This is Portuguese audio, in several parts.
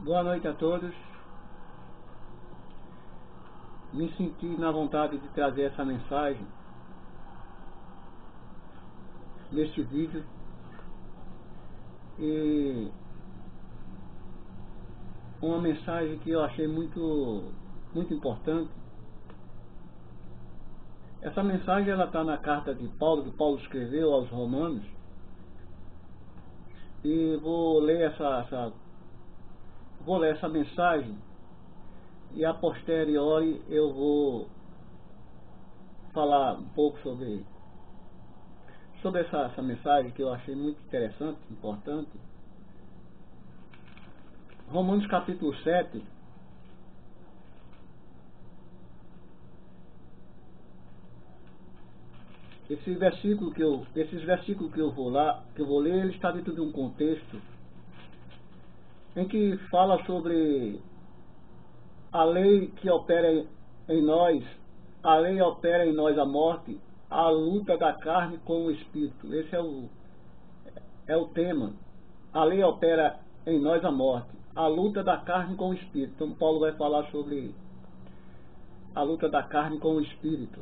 Boa noite a todos. Me senti na vontade de trazer essa mensagem neste vídeo e uma mensagem que eu achei muito importante. Essa mensagem ela está na carta de Paulo, que Paulo escreveu aos Romanos, e vou ler essa mensagem e a posteriori eu vou falar um pouco sobre essa mensagem que eu achei muito interessante, importante. Romanos capítulo 7. Esses versículos que eu vou ler, ele está dentro de um contexto em que fala sobre a lei que opera em nós, a lei opera em nós a morte, a luta da carne com o espírito. Esse é o tema. A lei opera em nós a morte, a luta da carne com o espírito. Então Paulo vai falar sobre a luta da carne com o espírito.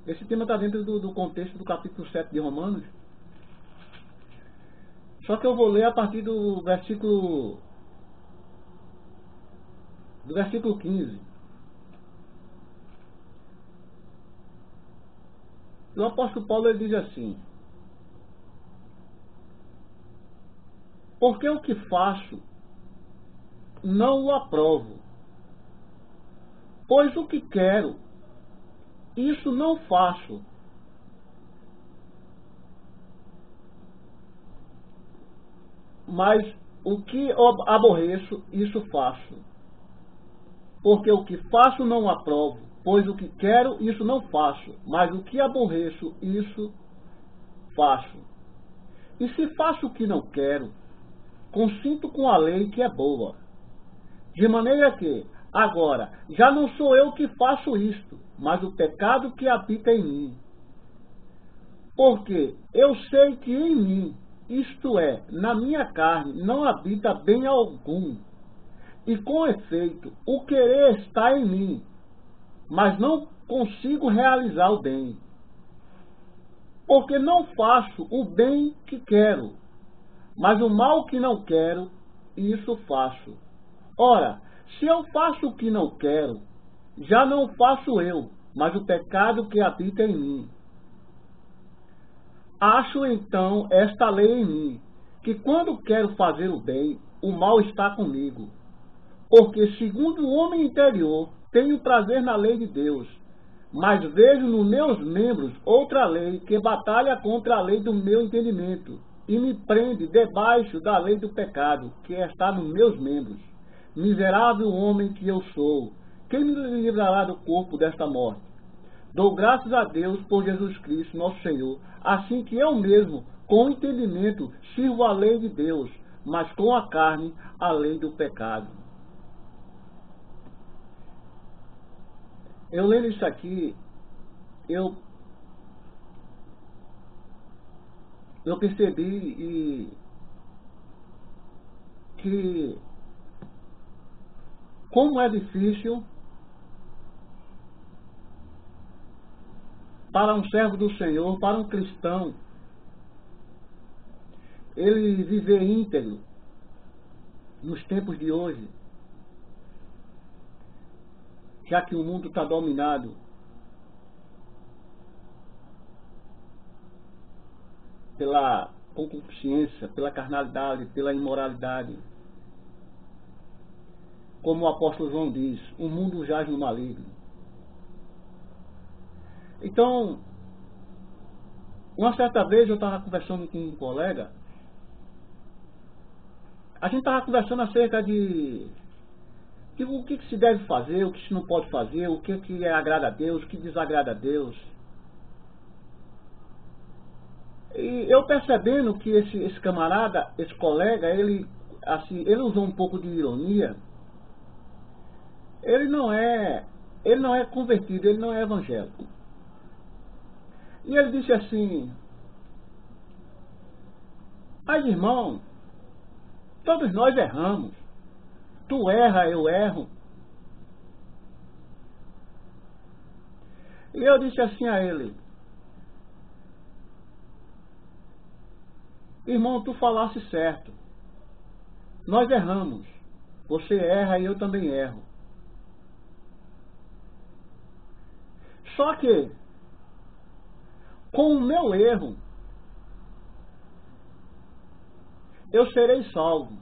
Esse tema está dentro do contexto do capítulo 7 de Romanos. Só que eu vou ler a partir do versículo 15. O apóstolo Paulo ele diz assim: porque o que faço não o aprovo, pois o que quero, isso não faço, mas o que aborreço, isso faço. Porque o que faço não aprovo, pois o que quero, isso não faço, mas o que aborreço, isso faço. E se faço o que não quero, consinto com a lei que é boa. De maneira que, agora, já não sou eu que faço isto, mas o pecado que habita em mim. Porque eu sei que em mim, isto é, na minha carne, não habita bem algum. E com efeito, o querer está em mim, mas não consigo realizar o bem. Porque não faço o bem que quero, mas o mal que não quero, isso faço. Ora, se eu faço o que não quero, já não faço eu, mas o pecado que habita em mim. Acho então esta lei em mim, que quando quero fazer o bem, o mal está comigo. Porque, segundo o homem interior, tenho prazer na lei de Deus, mas vejo nos meus membros outra lei que batalha contra a lei do meu entendimento e me prende debaixo da lei do pecado que está nos meus membros. Miserável homem que eu sou, quem me livrará do corpo desta morte? Dou graças a Deus por Jesus Cristo, nosso Senhor, assim que eu mesmo, com o entendimento, sirvo a lei de Deus, mas com a carne, a lei do pecado. Eu lendo isso aqui, eu percebi que como é difícil para um servo do Senhor, para um cristão, ele viver íntegro nos tempos de hoje, já que o mundo está dominado pela concupiscência, pela carnalidade, pela imoralidade. Como o apóstolo João diz, o mundo jaz no maligno. Então, uma certa vez eu estava conversando com um colega, a gente estava conversando acerca de o que se deve fazer, o que se não pode fazer, o que agrada a Deus, o que desagrada a Deus. E eu percebendo que esse camarada, esse colega, ele usou um pouco de ironia. Ele não é convertido, ele não é evangélico. E ele disse assim: mas irmão, Todos nós erramos. Tu erra, eu erro. E eu disse assim a ele: irmão, tu falaste certo. Nós erramos. Você erra e eu também erro. Só que, com o meu erro, eu serei salvo.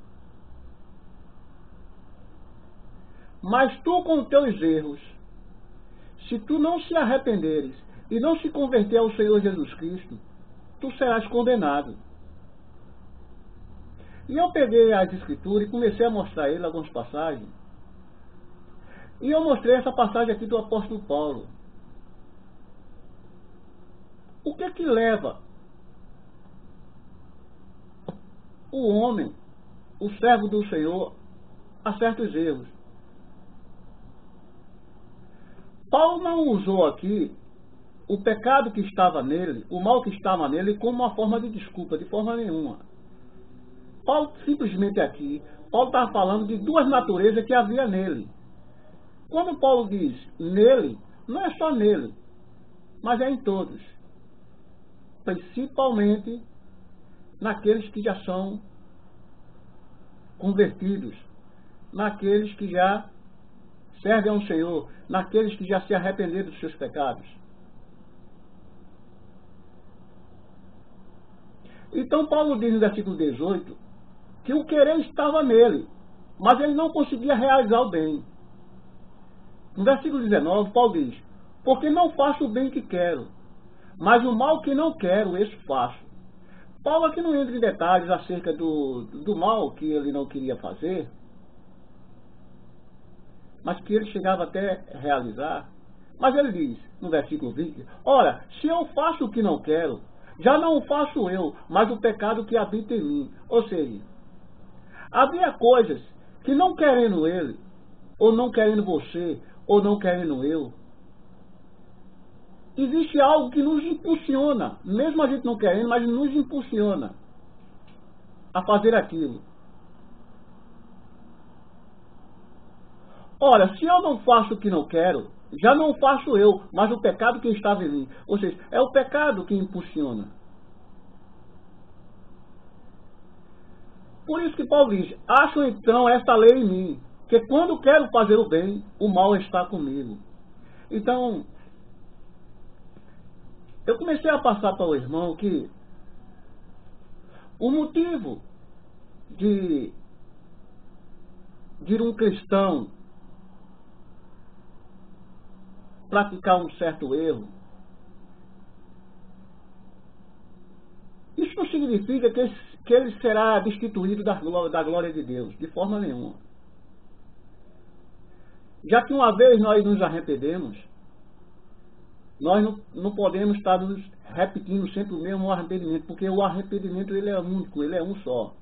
Mas tu, com os teus erros, se tu não se arrependeres e não se converter ao Senhor Jesus Cristo, tu serás condenado. E eu peguei as escrituras e comecei a mostrar a ele algumas passagens. E eu mostrei essa passagem aqui do apóstolo Paulo. O que que leva o homem, o servo do Senhor, a certos erros? Paulo não usou aqui o pecado que estava nele, o mal que estava nele, como uma forma de desculpa, de forma nenhuma. Paulo simplesmente aqui, Paulo estava falando de duas naturezas que havia nele. Quando Paulo diz nele, não é só nele, mas é em todos. Principalmente naqueles que já são convertidos, naqueles que já servem ao Senhor, naqueles que já se arrependeram dos seus pecados. Então Paulo diz no versículo 18 que o querer estava nele, mas ele não conseguia realizar o bem. No versículo 19, Paulo diz: porque não faço o bem que quero, mas o mal que não quero, esse faço. Paulo aqui não entra em detalhes acerca do mal que ele não queria fazer, mas que ele chegava até a realizar. Mas ele diz, no versículo 20, ora, se eu faço o que não quero, já não o faço eu, mas o pecado que habita em mim. Ou seja, havia coisas que não querendo ele, ou não querendo você, ou não querendo eu, existe algo que nos impulsiona, mesmo a gente não querendo, mas nos impulsiona a fazer aquilo. Ora, se eu não faço o que não quero, já não faço eu, mas o pecado que estava em mim. Ou seja, é o pecado que impulsiona. Por isso que Paulo diz: acho então esta lei em mim, que quando quero fazer o bem, o mal está comigo. Então, eu comecei a passar para o irmão que o motivo de um cristão praticar um certo erro, isso não significa que ele será destituído da glória de Deus, de forma nenhuma. Já que uma vez nós nos arrependemos, nós não podemos estar nos repetindo sempre o mesmo arrependimento, porque o arrependimento ele é único, ele é um só.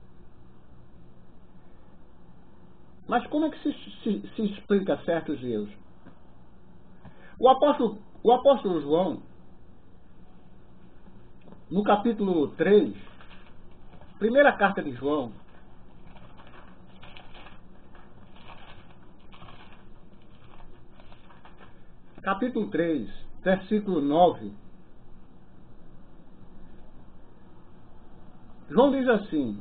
Mas como é que se explica certos erros? O apóstolo João, no capítulo 3, primeira carta de João, capítulo 3, versículo 9, João diz assim: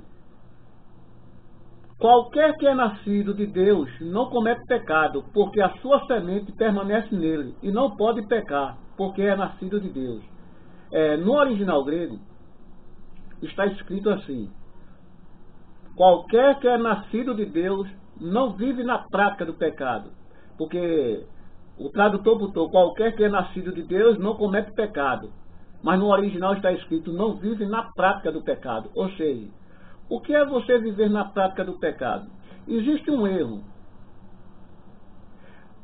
qualquer que é nascido de Deus não comete pecado, porque a sua semente permanece nele, e não pode pecar, porque é nascido de Deus. No original grego, está escrito assim: qualquer que é nascido de Deus não vive na prática do pecado, porque o tradutor botou: qualquer que é nascido de Deus não comete pecado, mas no original está escrito: não vive na prática do pecado. Ou seja, o que é você viver na prática do pecado? Existe um erro,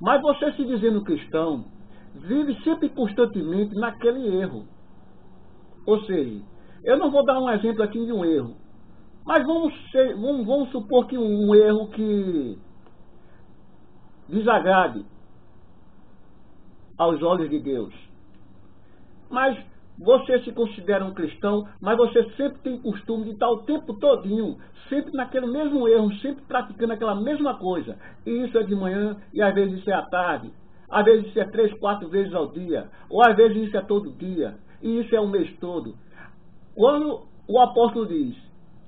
mas você, se dizendo cristão, vive sempre constantemente naquele erro. Ou seja, eu não vou dar um exemplo aqui de um erro, mas vamos supor que um erro que desagrade aos olhos de Deus. Mas você se considera um cristão, mas você sempre tem costume de estar o tempo todinho, sempre naquele mesmo erro, sempre praticando aquela mesma coisa. E isso é de manhã, e às vezes isso é à tarde, às vezes isso é 3, 4 vezes ao dia, ou às vezes isso é todo dia, e isso é o mês todo. Quando o apóstolo diz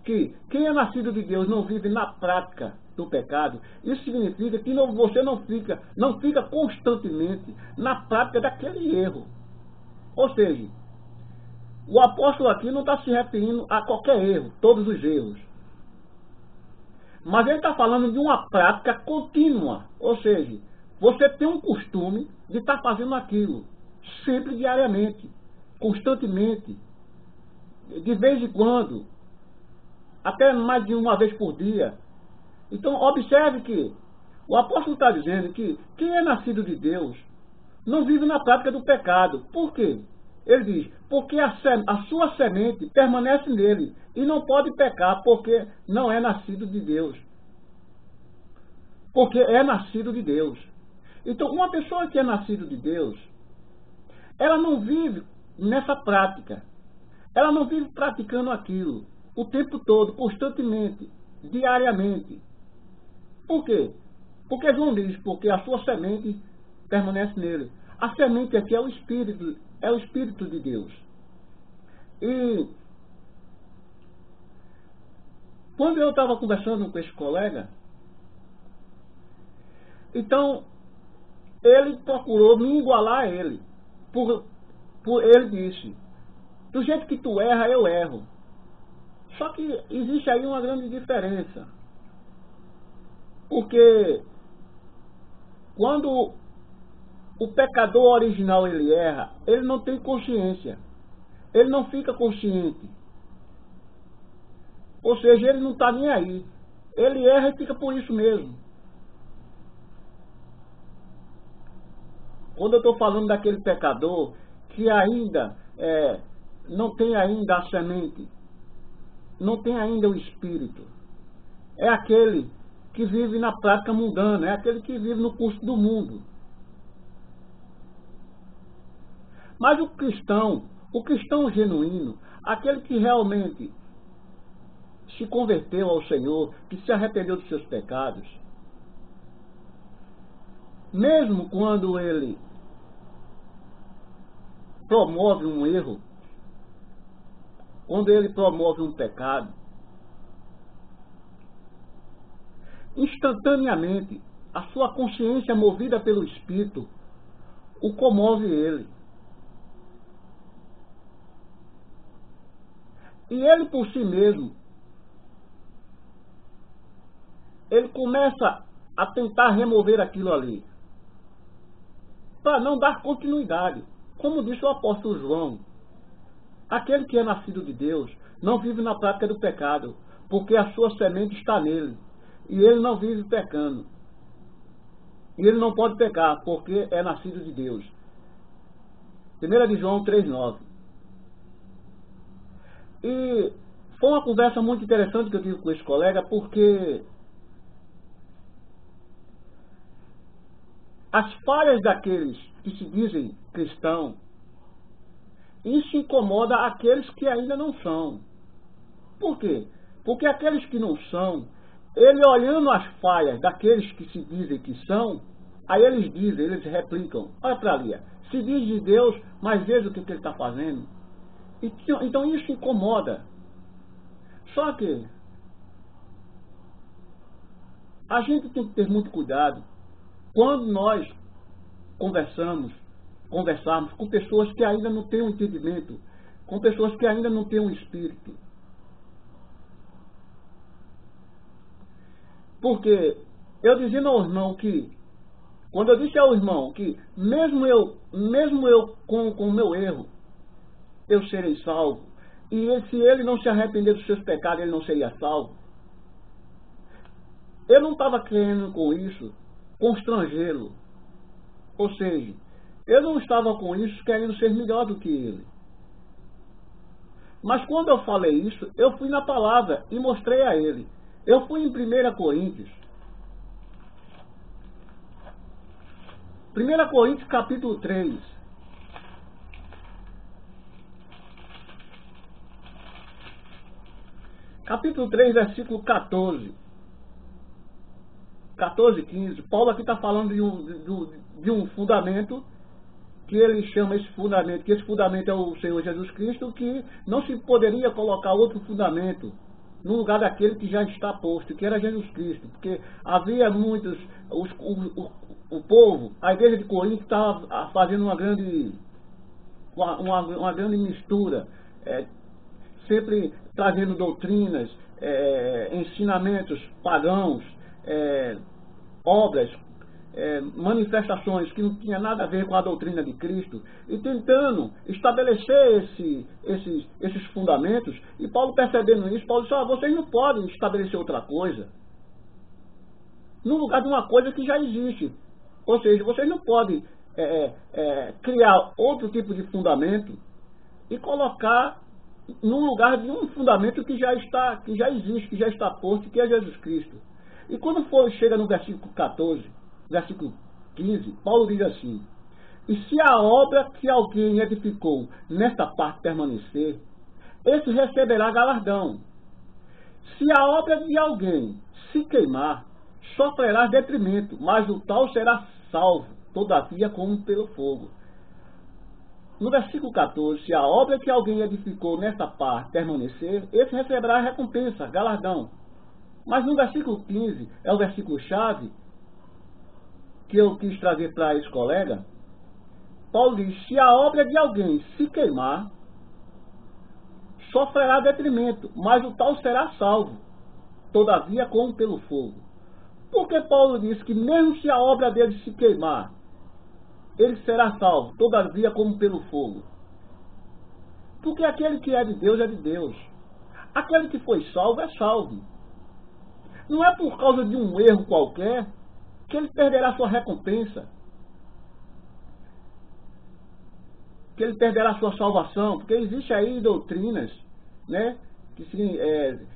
que quem é nascido de Deus não vive na prática do pecado, isso significa que você não fica constantemente na prática daquele erro. Ou seja, o apóstolo aqui não está se referindo a qualquer erro, todos os erros. Mas ele está falando de uma prática contínua. Ou seja, você tem um costume de estar fazendo aquilo, sempre diariamente, constantemente, de vez em quando, até mais de uma vez por dia. Então, observe que o apóstolo está dizendo que quem é nascido de Deus não vive na prática do pecado. Por quê? Ele diz, porque a sua semente permanece nele e não pode pecar porque não é nascido de Deus. Porque é nascido de Deus. Então, uma pessoa que é nascida de Deus, ela não vive nessa prática. Ela não vive praticando aquilo o tempo todo, constantemente, diariamente. Por quê? Porque João diz, porque a sua semente permanece nele. A semente aqui é o Espírito de Deus. E quando eu estava conversando com esse colega, então ele procurou me igualar a ele. Ele disse, do jeito que tu erra, eu erro. Só que existe aí uma grande diferença. Porque quando o pecador original ele erra, ele não tem consciência. Ele não fica consciente. Ou seja, ele não está nem aí. Ele erra e fica por isso mesmo. Quando eu estou falando daquele pecador que ainda não tem ainda a semente, não tem ainda o Espírito, é aquele que vive na prática mundana, é aquele que vive no curso do mundo. Mas o cristão genuíno, aquele que realmente se converteu ao Senhor, que se arrependeu dos seus pecados, mesmo quando ele promove um erro, quando ele promove um pecado, instantaneamente a sua consciência movida pelo Espírito o comove ele. E ele por si mesmo, ele começa a tentar remover aquilo ali, para não dar continuidade. Como disse o apóstolo João, aquele que é nascido de Deus não vive na prática do pecado, porque a sua semente está nele, e ele não vive pecando. E ele não pode pecar, porque é nascido de Deus. 1 de João 3,9. E foi uma conversa muito interessante que eu tive com esse colega, porque as falhas daqueles que se dizem cristãos, isso incomoda aqueles que ainda não são. Por quê? Porque aqueles que não são, ele olhando as falhas daqueles que se dizem que são, aí eles replicam, olha para ali, se diz de Deus, mas veja o que ele está fazendo. Então isso incomoda. Só que a gente tem que ter muito cuidado quando nós conversarmos com pessoas que ainda não têm um entendimento, com pessoas que ainda não têm um espírito. Porque eu dizendo ao irmão que, quando eu disse ao irmão que mesmo eu com o meu erro, eu serei salvo, e se ele não se arrepender dos seus pecados, ele não seria salvo, eu não estava querendo com isso constrangê-lo. Ou seja, eu não estava com isso querendo ser melhor do que ele. Mas quando eu falei isso, eu fui na palavra e mostrei a ele. Eu fui em 1 Coríntios. 1 Coríntios capítulo 3. capítulo 3, versículo 14. 14, 15. Paulo aqui está falando de um fundamento que ele chama esse fundamento, que esse fundamento é o Senhor Jesus Cristo, que não se poderia colocar outro fundamento no lugar daquele que já está posto, que era Jesus Cristo, porque havia muitos, o povo, a igreja de Corinto estava fazendo uma grande mistura, sempre trazendo doutrinas, ensinamentos pagãos, obras, manifestações que não tinha nada a ver com a doutrina de Cristo, e tentando estabelecer esses fundamentos. E Paulo, percebendo isso, Paulo disse: vocês não podem estabelecer outra coisa no lugar de uma coisa que já existe. Ou seja, vocês não podem criar outro tipo de fundamento e colocar no lugar de um fundamento que já existe, que já está posto, que é Jesus Cristo. E quando chega no versículo 14, versículo 15, Paulo diz assim: e se a obra que alguém edificou nesta parte permanecer, esse receberá galardão. Se a obra de alguém se queimar, sofrerá detrimento, mas o tal será salvo, todavia como pelo fogo. No versículo 14, se a obra que alguém edificou nesta parte permanecer, esse receberá recompensa, galardão. Mas no versículo 15, é o versículo chave, que eu quis trazer para esse colega. Paulo diz: se a obra de alguém se queimar, sofrerá detrimento, mas o tal será salvo, todavia como pelo fogo. Porque Paulo diz que mesmo se a obra dele se queimar, ele será salvo, todavia como pelo fogo? Porque aquele que é de Deus é de Deus. Aquele que foi salvo é salvo. Não é por causa de um erro qualquer que ele perderá sua recompensa, que ele perderá sua salvação, porque existe aí doutrinas, né?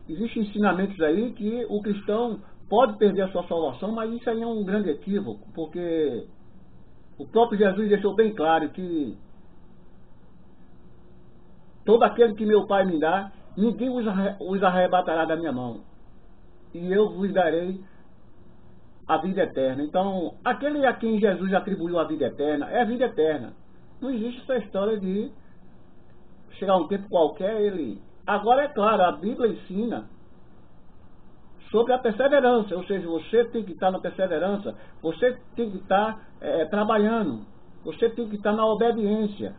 Existem ensinamentos aí que o cristão pode perder a sua salvação, mas isso aí é um grande equívoco, porque o próprio Jesus deixou bem claro que todo aquele que meu Pai me dá, ninguém os arrebatará da minha mão, e eu vos darei a vida eterna. Então, aquele a quem Jesus atribuiu a vida eterna, é a vida eterna. Não existe essa história de chegar um tempo qualquer, ele... Agora, é claro, a Bíblia ensina sobre a perseverança, ou seja, você tem que estar na perseverança, você tem que estar trabalhando, você tem que estar na obediência.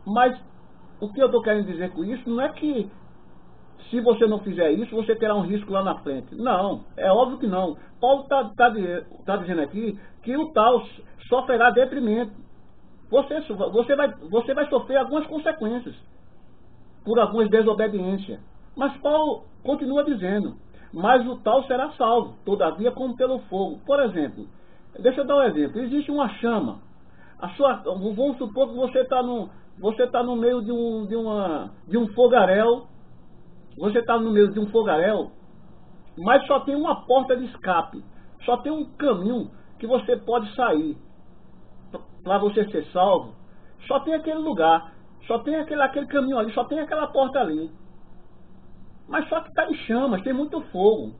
Mas o que eu estou querendo dizer com isso não é que se você não fizer isso, você terá um risco lá na frente. Não, é óbvio que não. Paulo está dizendo aqui que o tal sofrerá detrimento. Você vai sofrer algumas consequências por algumas desobediências. Mas Paulo continua dizendo: mas o tal será salvo, todavia como pelo fogo. Por exemplo, deixa eu dar um exemplo. Existe uma chama. Vamos supor que você está no meio de um fogaréu. Você está no meio de um fogaréu, mas só tem uma porta de escape, só tem um caminho que você pode sair para você ser salvo. Só tem aquele lugar, só tem aquele caminho ali, só tem aquela porta ali. Mas só que está em chamas, tem muito fogo.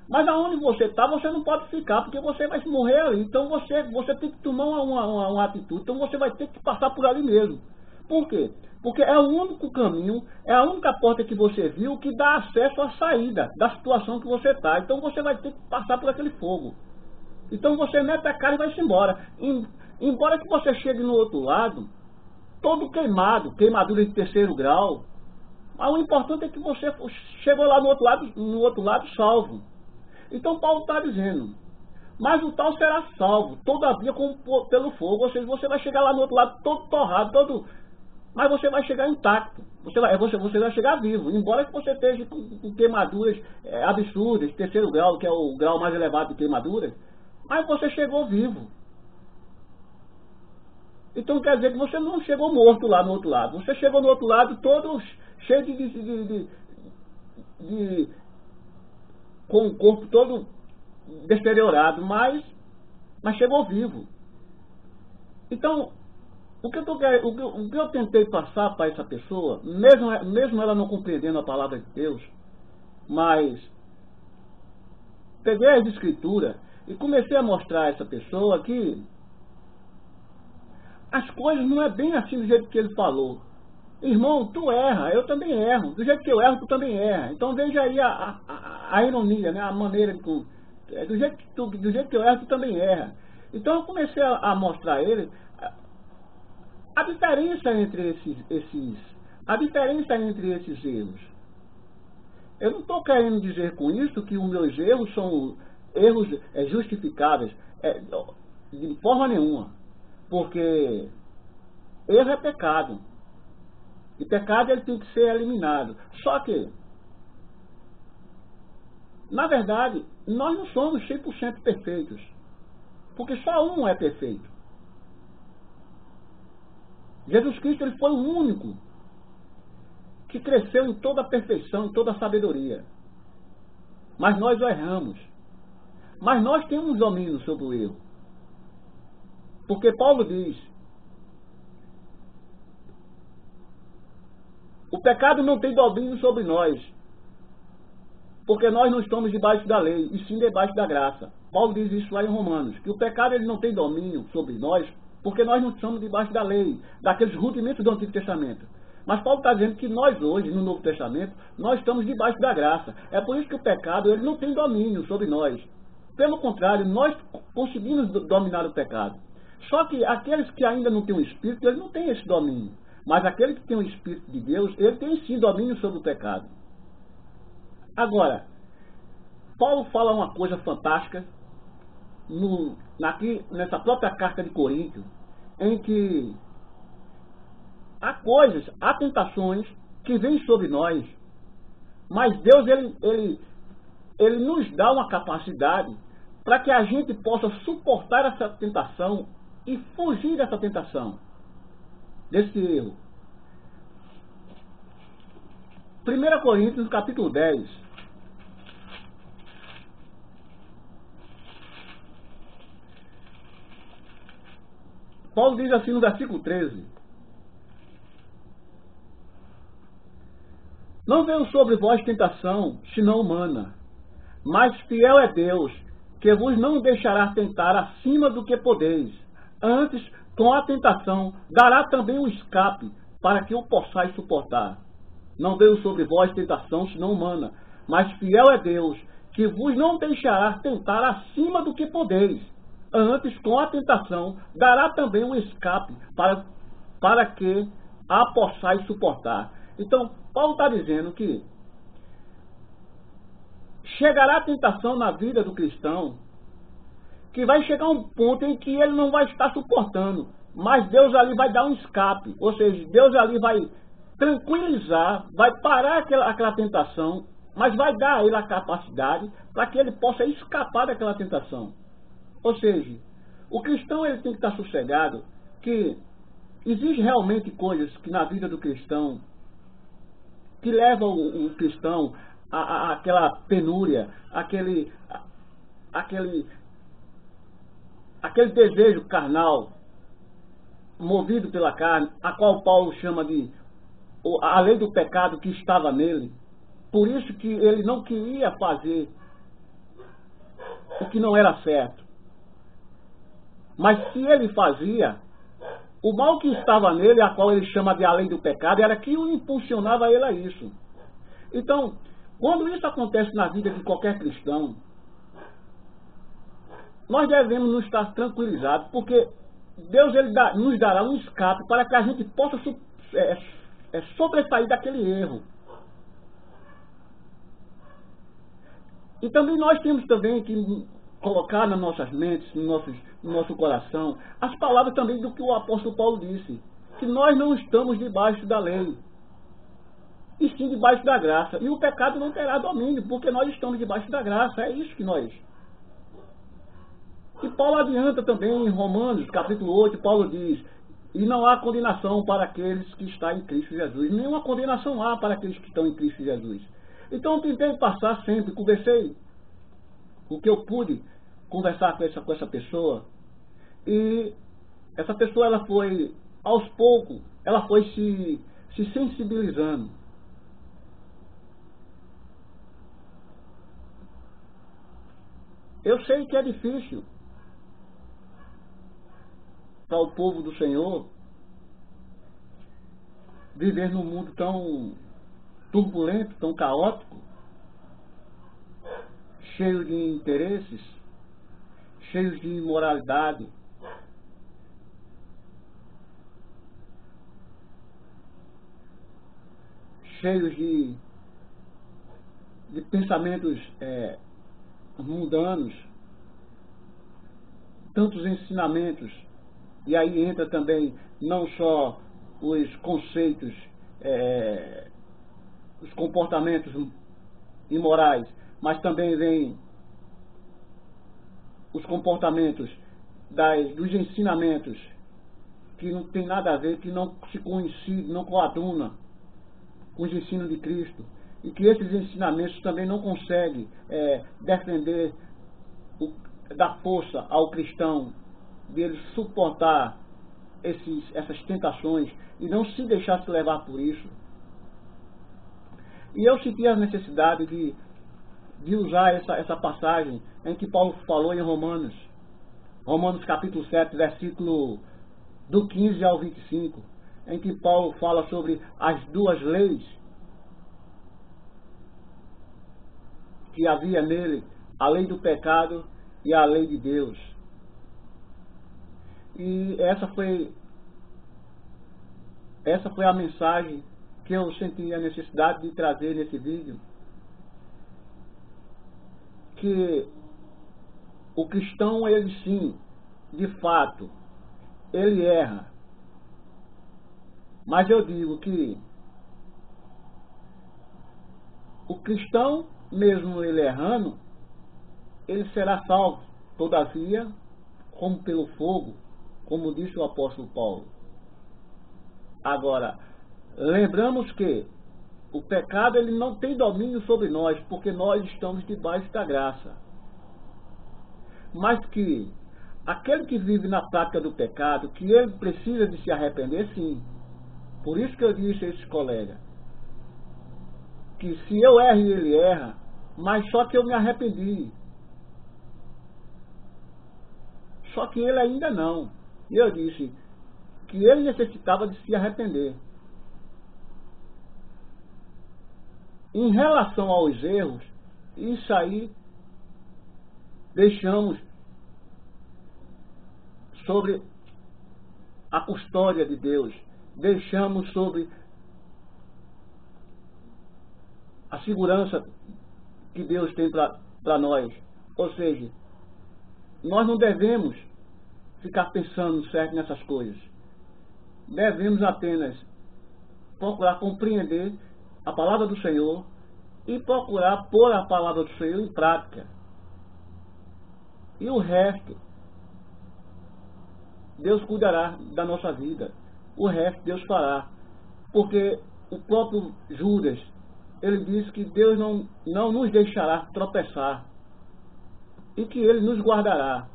Mas aonde você está, você não pode ficar, porque você vai morrer ali. Então você tem que tomar uma atitude, então você vai ter que passar por ali mesmo. Por quê? Porque é o único caminho, é a única porta que você viu que dá acesso à saída da situação que você está. Então você vai ter que passar por aquele fogo. Então você mete a cara e vai-se embora. Embora que você chegue no outro lado, todo queimado, queimadura de 3º grau, mas o importante é que você chegou lá no outro lado salvo. Então Paulo está dizendo: mas o tal será salvo, todavia como pelo fogo. Ou seja, você vai chegar lá no outro lado todo torrado, mas você vai chegar intacto, você vai chegar vivo, embora que você esteja com queimaduras absurdas, 3º grau, que é o grau mais elevado de queimaduras, mas você chegou vivo. Então quer dizer que você não chegou morto lá no outro lado, você chegou no outro lado todo cheio com o corpo todo deteriorado, mas chegou vivo. Então, O que eu tentei passar para essa pessoa, mesmo ela não compreendendo a palavra de Deus, mas peguei as escrituras e comecei a mostrar a essa pessoa que as coisas não é bem assim do jeito que ele falou. Irmão, tu erra, eu também erro. Do jeito que eu erro, tu também erra. Então veja aí a ironia, né? A maneira do jeito que eu erro, tu também erra. Então eu comecei a mostrar a ele a diferença entre esses erros. Eu não estou querendo dizer com isso que os meus erros são erros justificáveis, de forma nenhuma. Porque erro é pecado. E pecado ele tem que ser eliminado. Só que, na verdade, nós não somos 100% perfeitos. Porque só um é perfeito. Jesus Cristo ele foi o único que cresceu em toda a perfeição, em toda a sabedoria. Mas nós erramos. Mas nós temos domínio sobre o erro. Porque Paulo diz: o pecado não tem domínio sobre nós, porque nós não estamos debaixo da lei, e sim debaixo da graça. Paulo diz isso lá em Romanos, que o pecado ele não tem domínio sobre nós, porque nós não estamos debaixo da lei, daqueles rudimentos do Antigo Testamento. Mas Paulo está dizendo que nós hoje, no Novo Testamento, nós estamos debaixo da graça. É por isso que o pecado ele não tem domínio sobre nós. Pelo contrário, nós conseguimos dominar o pecado. Só que aqueles que ainda não têm o Espírito, eles não têm esse domínio. Mas aquele que tem o Espírito de Deus, ele tem sim domínio sobre o pecado. Agora, Paulo fala uma coisa fantástica nessa própria carta de Coríntios, em que há tentações que vêm sobre nós, mas Deus ele nos dá uma capacidade para que a gente possa suportar essa tentação e fugir dessa tentação, desse erro. 1 Coríntios, capítulo 10. Paulo diz assim no versículo 13: não veio sobre vós tentação, senão humana, mas fiel é Deus, que vos não deixará tentar acima do que podeis. Antes, com a tentação, dará também o escape, para que o possais suportar. Não veio sobre vós tentação, senão humana, mas fiel é Deus, que vos não deixará tentar acima do que podeis. Antes, com a tentação, dará também o escape, para que a possais suportar. Então, Paulo está dizendo que chegará a tentação na vida do cristão, que vai chegar um ponto em que ele não vai estar suportando, mas Deus ali vai dar um escape, ou seja, Deus ali vai tranquilizar, vai parar aquela tentação, mas vai dar a ele a capacidade para que ele possa escapar daquela tentação. Ou seja, o cristão ele tem que estar sossegado, que existe realmente coisas que na vida do cristão que levam o cristão àquela penúria, aquele desejo carnal, movido pela carne, a qual Paulo chama de a lei do pecado que estava nele. Por isso que ele não queria fazer o que não era certo. Mas se ele fazia, o mal que estava nele, a qual ele chama de a lei do pecado, era que o impulsionava ele a isso. Então, quando isso acontece na vida de qualquer cristão, nós devemos nos estar tranquilizados, porque Deus nos dará um escape para que a gente possa sobressair daquele erro. E também nós temos também que colocar nas nossas mentes, no nosso coração, as palavras também do que o apóstolo Paulo disse, que nós não estamos debaixo da lei, e sim debaixo da graça. E o pecado não terá domínio, porque nós estamos debaixo da graça. É isso que nós. E Paulo adianta também em Romanos, capítulo 8, Paulo diz: e não há condenação para aqueles que estão em Cristo Jesus. Nenhuma condenação há para aqueles que estão em Cristo Jesus. Então eu tentei passar sempre, conversei o que eu pude conversar com essa pessoa. E essa pessoa ela foi aos poucos, ela foi se sensibilizando. Eu sei que é difícil para o povo do Senhor viver num mundo tão turbulento, tão caótico, cheio de interesses, cheio de imoralidade, cheios de pensamentos mundanos, tantos ensinamentos, e aí entra também não só os conceitos, os comportamentos imorais, mas também vem os comportamentos dos ensinamentos que não tem nada a ver, que não se coincide, não coaduna com os ensinos de Cristo, e que esses ensinamentos também não conseguem defender, dar força ao cristão de ele suportar essas tentações e não se deixar se levar por isso. E eu senti a necessidade de usar essa passagem em que Paulo falou em Romanos capítulo 7, versículo do 15 ao 25, em que Paulo fala sobre as duas leis que havia nele, a lei do pecado e a lei de Deus. E essa foi a mensagem que eu senti a necessidade de trazer nesse vídeo, que o cristão, ele sim, de fato, ele erra. Mas eu digo que o cristão, mesmo ele errando, ele será salvo, todavia, como pelo fogo, como disse o apóstolo Paulo. Agora, lembramos que o pecado ele não tem domínio sobre nós, porque nós estamos debaixo da graça. Mas que aquele que vive na prática do pecado, que ele precisa de se arrepender, sim. Por isso que eu disse a esse colega, que se eu erro e ele erra, mas só que eu me arrependi. Só que ele ainda não. E eu disse que ele necessitava de se arrepender. Em relação aos erros, isso aí deixamos sobre a custódia de Deus, deixamos sobre a segurança que Deus tem para nós. Ou seja, nós não devemos ficar pensando certo nessas coisas. Devemos apenas procurar compreender a palavra do Senhor e procurar pôr a palavra do Senhor em prática. E o resto, Deus cuidará da nossa vida. O resto Deus fará. Porque o próprio Judas, ele diz que Deus não nos deixará tropeçar. E que Ele nos guardará.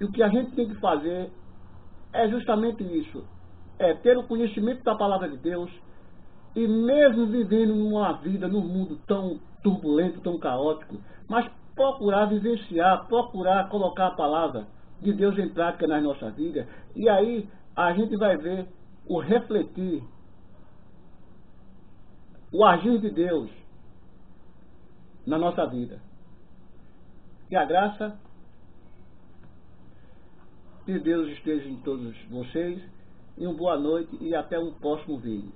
E o que a gente tem que fazer é justamente isso. É ter o conhecimento da palavra de Deus. E mesmo vivendo numa vida, num mundo tão turbulento, tão caótico, mas procurar vivenciar, procurar colocar a palavra de Deus em prática nas nossas vidas. E aí a gente vai ver o refletir, o agir de Deus na nossa vida. Que a graça de Deus esteja em todos vocês. E uma boa noite e até um próximo vídeo.